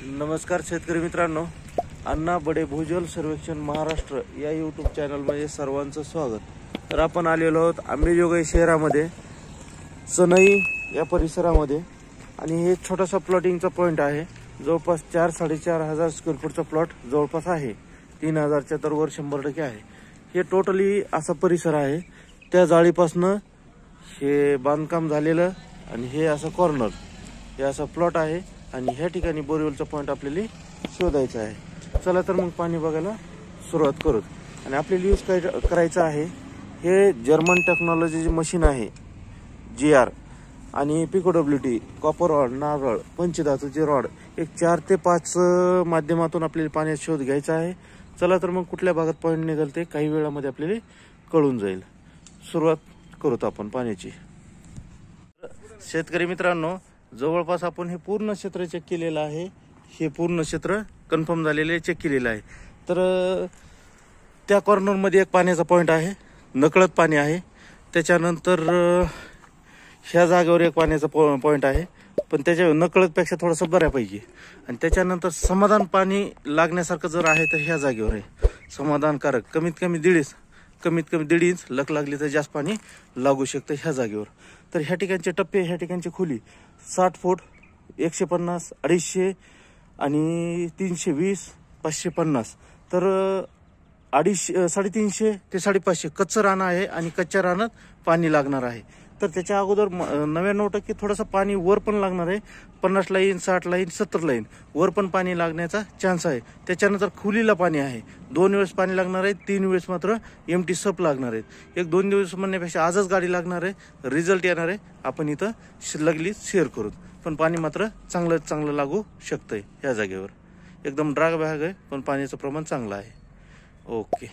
नमस्कार शेतकरी मित्रांनो, अण्णा बडे भूजल सर्वेक्षण महाराष्ट्र या यूट्यूब चॅनलमध्ये सर्वांचं स्वागत। तर आपण आलेलो आहोत अंबेजोगाई शहरामध्ये सनई या परिसरामध्ये आणि हे छोटासा प्लॉटिंगचा पॉइंट आहे। जवळपास 4-4.5 स्क्वेअर फूटचा प्लॉट जवळपास आहे। 3000च्या तर वर 100% आहे। हे टोटली असा परिसर आहे। त्या जाळीपासून हे बांधकाम झालेलं आणि हे असं कॉर्नर हे असा प्लॉट आहे आणि ह्या ठिकाणी बोरवेलचा पॉइंट आपल्याला शोधायचा आहे। चला तर मग पाणी बघायला सुरुवात करू। आणि आपल्याला यूज काय करायचं आहे, हे जर्मन टेक्नॉलॉजीची मशीन आहे GR आणि PicoWT कॉपर रॉड, नारळ, पंचधातूचे रॉड एक 4 ते 5 माध्यमातून आपल्याला पाण्याचा शोध घ्यायचा आहे। चला तर मग कुठल्या भागात पॉइंट निघाल ते काही वेळामध्ये आपल्याला कळून जाईल। सुरुवात करूत आपण पाण्याची। शेतकरी मित्रांनो, जवळपास आपण हे पूर्ण क्षेत्र चेक केलेलं आहे। हे पूर्ण क्षेत्र कन्फर्म झालेले चेक केलेलं आहे। तर त्या कॉर्नर मध्ये एक पाण्याचा पॉइंट आहे, नकळत पाणी आहे। त्याच्यानंतर ह्या जागेवर एक पाण्याचा पॉइंट आहे, पण त्याच्या नकळत पेक्षा थोडंसं बऱ्यापैकी। आणि त्याच्यानंतर समाधान पाणी लागण्यासारखं जर आहे तर ह्या जागेवर आहे समाधानकारक, कमीत कमी 1.5 इंच लक लागली तर जास्त पाणी लागू शकतं ह्या जागेवर। तर ह्या ठिकाणचे टप्पे, ह्या ठिकाणची खोली 60 फूट, 150, 250 आणि 320, 550। तर 250, 350 ते 550 कच्चं रान आहे आणि कच्च्या रानात पाणी लागणार आहे। तर त्याच्या अगोदर 99% थोडंसं पाणी वर पण लागणार आहे। 50 ला येईन, 60 ला येईन, 70 ला येईन, वर पण पाणी लागण्याचा चान्स आहे। त्याच्यानंतर खोलीला पाणी आहे, 2 वेळेस पाणी लागणार आहे, 3 वेळेस मात्र एमटी सप लागणार आहेत। 1-2 दिवस म्हणण्यापेक्षा आजच गाडी लागणार आहे, रिझल्ट येणार आहे। आपण इथं शिल्लकली शेअर करू, पण पाणी मात्र चांगलं लागू शकतंय। ह्या जागेवर एकदम ड्राय भाग आहे, पण पाण्याचं प्रमाण चांगलं आहे। ओके।